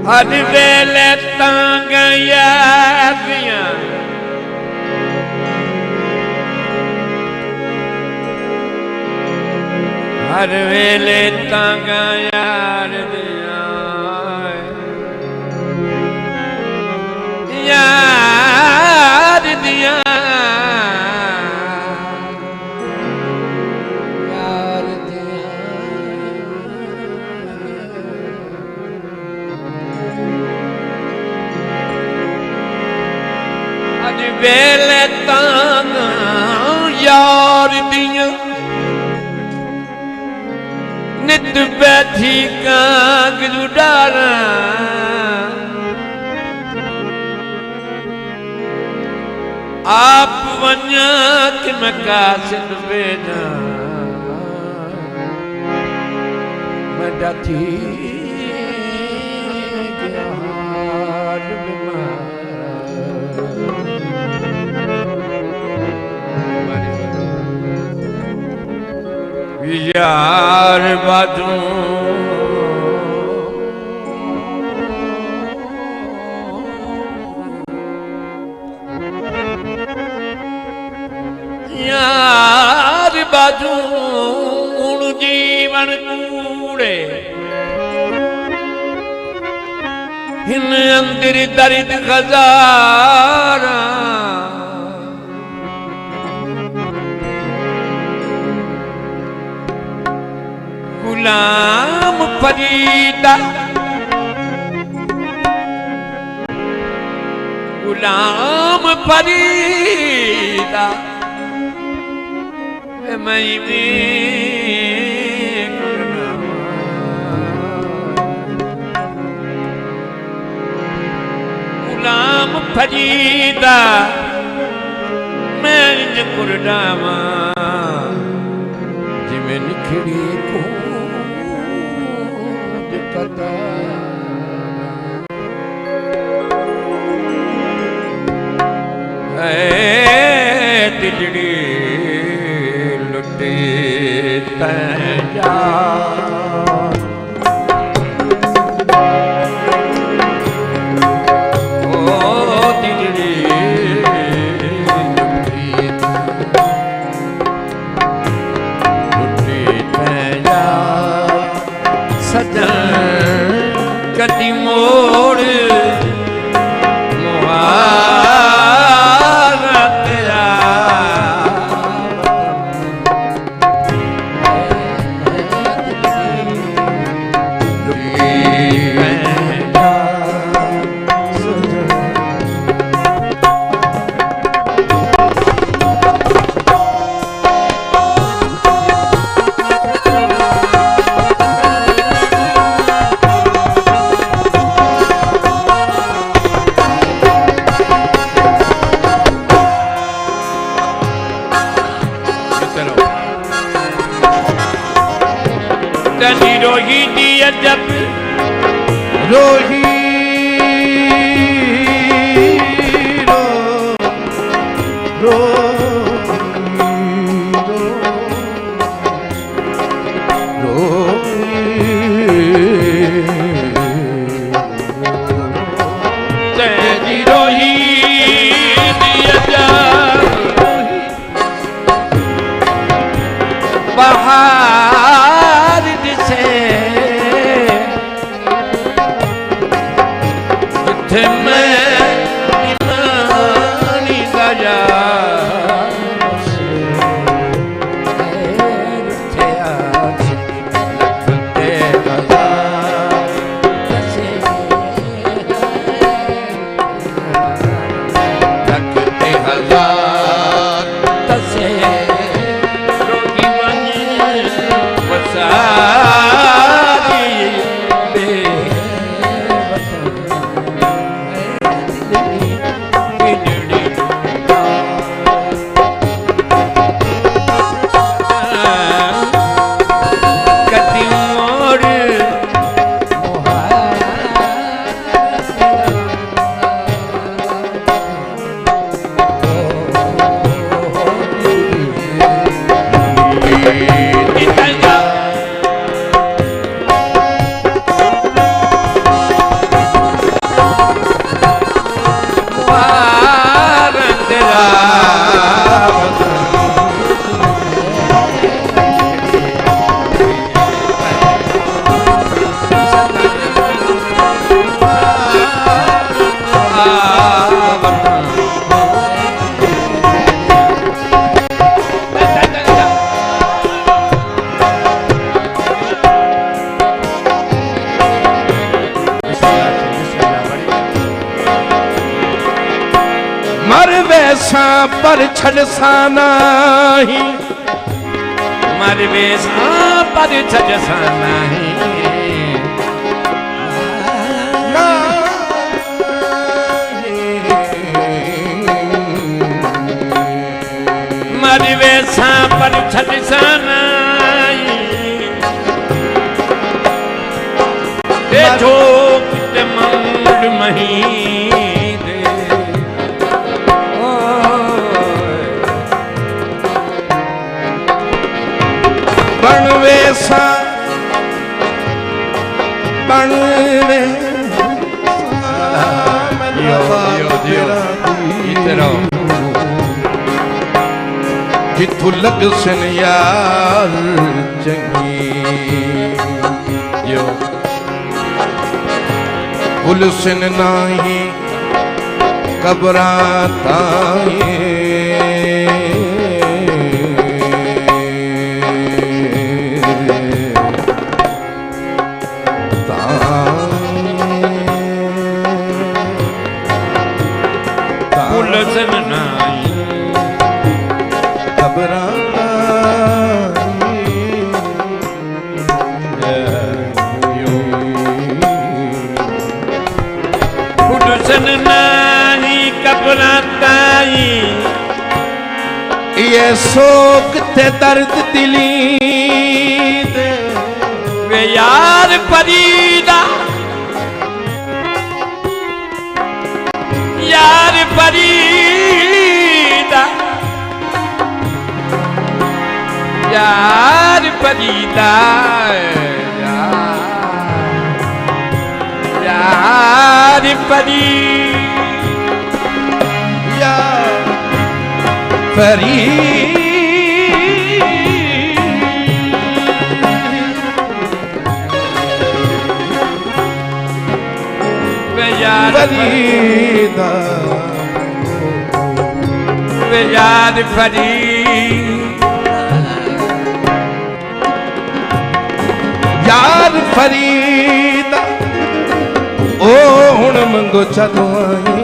हर वेले तांग यादियां हर वेले तांग यार दिया यार दिया यार दिया अज वेले तांग यार दिया नित बैठी कांग जुडारा आप वन्या कि मैं कासिन बेना मैं डाठी गया हार बीमार यार बाजू यार बाजू जीवन कूड़े हिन अंदर दर्द खजारा गुलाम फरीदा गुलाम फरीदा मैं गुलाम फरीदा मैं कुरडावा जिमें निखड़ी को तिजड़ी लुटे तैया ओ तिजड़ी लुटे तैया सजन कदी मोड़ रोही दिया जब रोही रो रो तेरी रोही दिया जब बहार दिसे मैं इमानी दया पर छड़सा नाही, मर वेसा पर छड़सा नाही, मर वेसा पर छड़सा नाही, जो कित मंड मही दे बनवेसा बनवे किथु लग सन यार चंगी यो गुलशन नाही कबरा ताए गुलशन नाही कबरा गुलशन नाही कबरा ताई, ये शोक ते दर्द दिली दे वे यार फरीदा, यार फरीदा, यार फरीदा, यार फरी यार फरी फरीदा वे यार फरी यार फरीदा ओ हुण मंगो चलो आई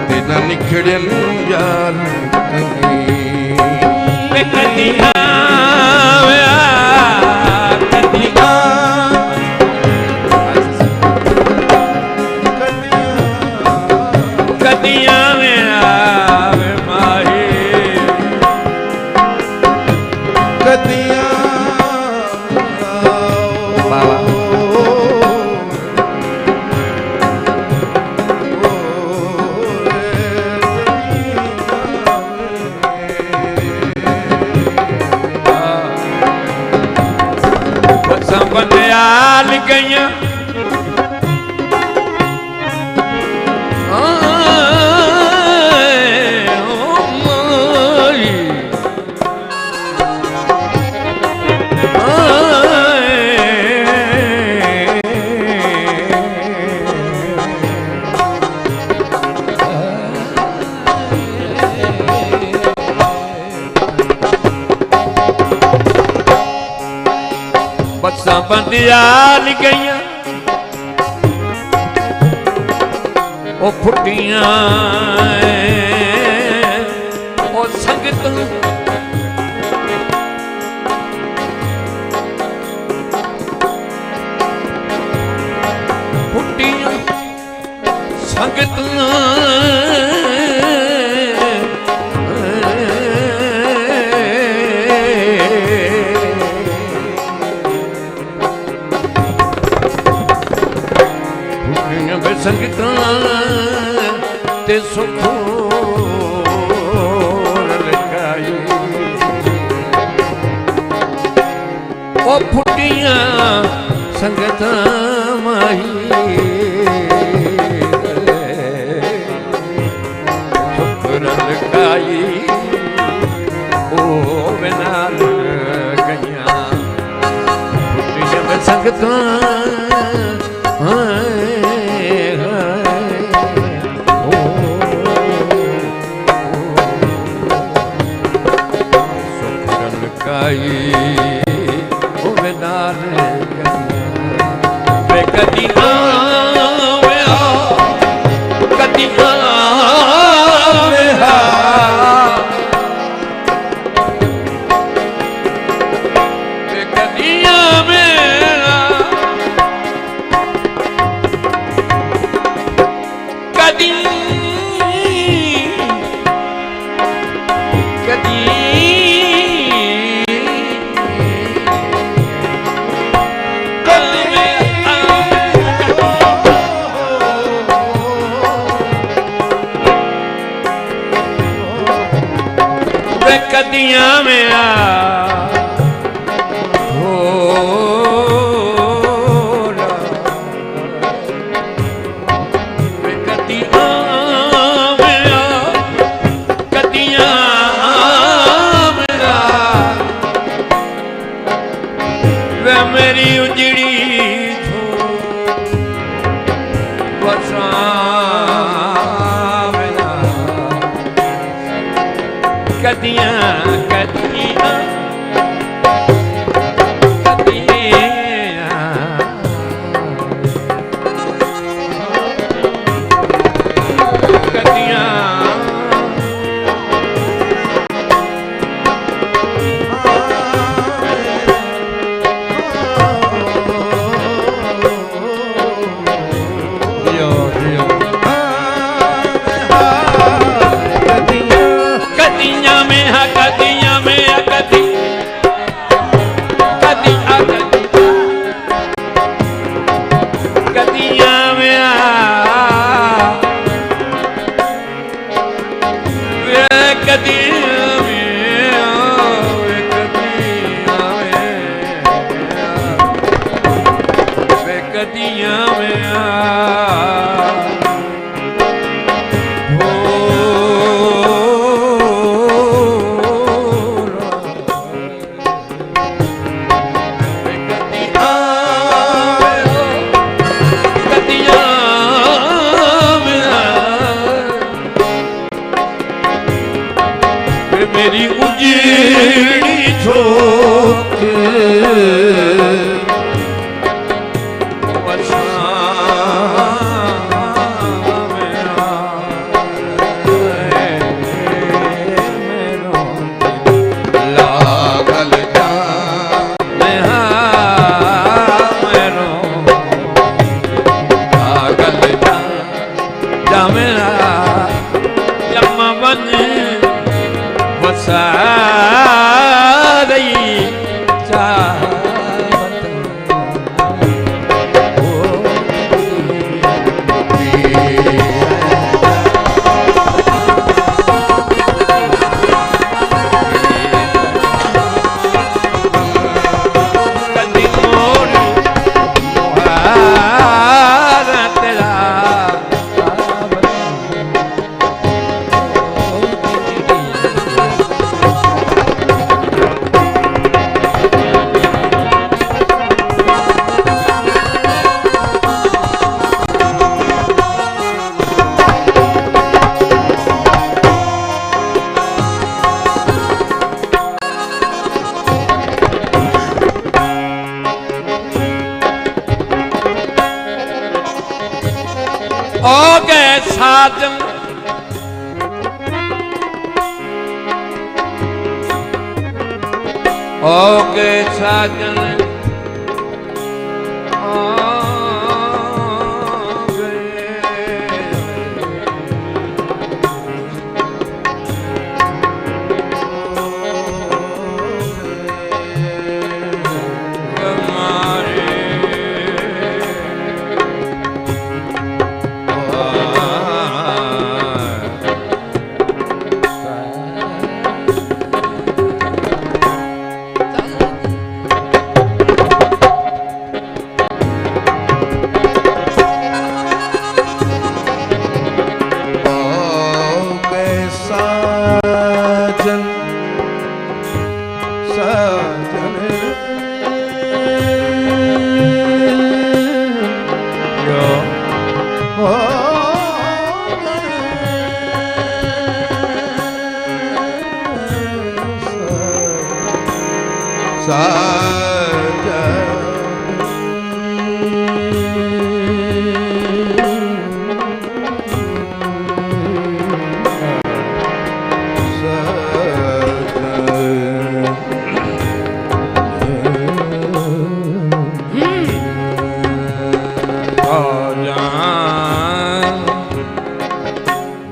तेना निखड़न यार कहीं बंदयाल गया बसा बंदियाल गईया ओ फुटियां ओ संगत फुटियां संगत संगतां ते सुखोर लगाई ओ फुटियां संगतां माही सुखोर लगाई ओ बिनाल गईया फुटियां संगतां कदी कदियां में आ मेरी उजड़ी कदियां कदियां मेरी उजड़ी झोंक हो गए साजन हो गए साजन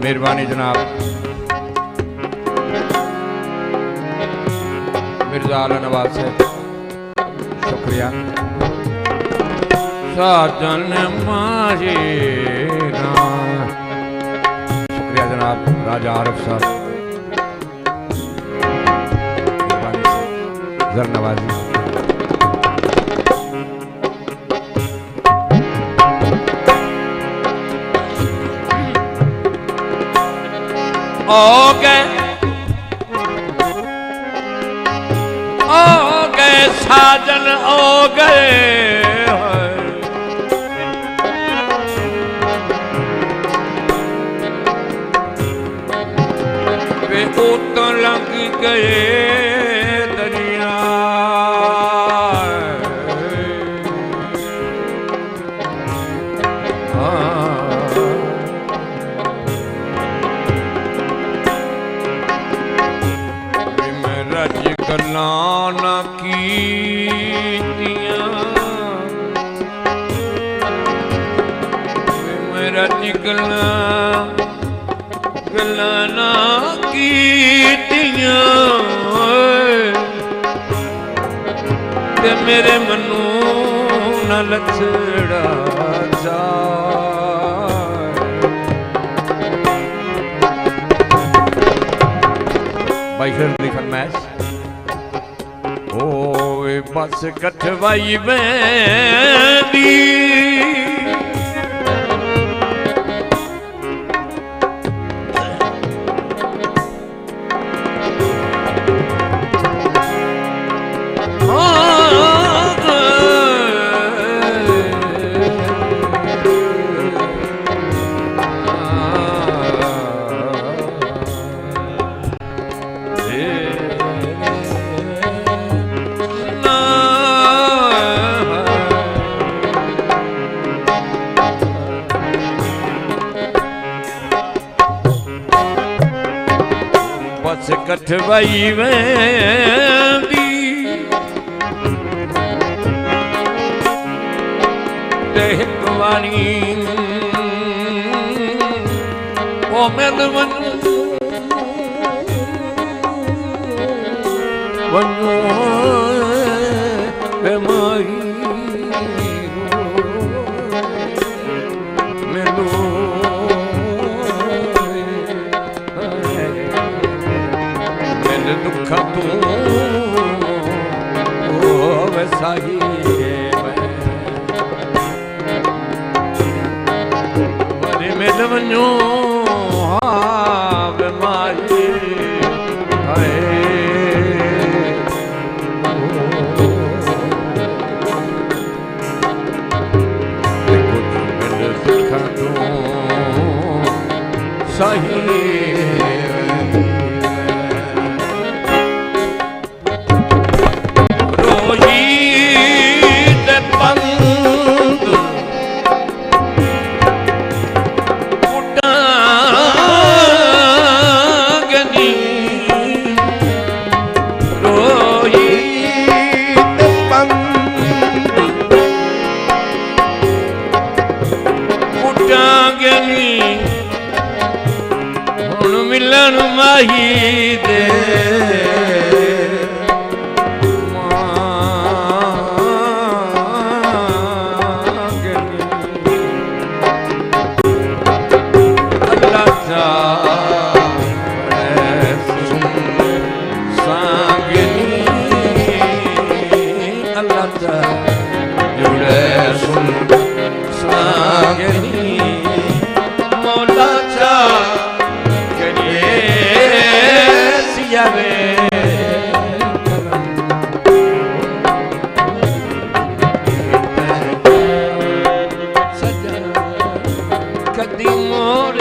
मेहरबानी जनाब मिर्जा आला नवाज से शुक्रिया। साजन माही शुक्रिया जनाब राजा आरिफ साहब। नजर नवाजी। ओ गए साजन ओ गए वे तो लग गए दरिया गल्लां ना कीतियां मेरा गल्लां ना कीतियां ते मेरे मनु न लछड़ा जा भाई फिर दी फरमाइश बस कठवाई बैदी कठवाई वेंदी ते हिक वारी ओ मिल वञो वञो वे माई मिलो दुख तू वसाई वरी मिल वञो माई दुख तू सही मिलन माही दे अल्लाह सांगनी अल्लाह जुड़े सुन सांगनी मौला चा कदी मोर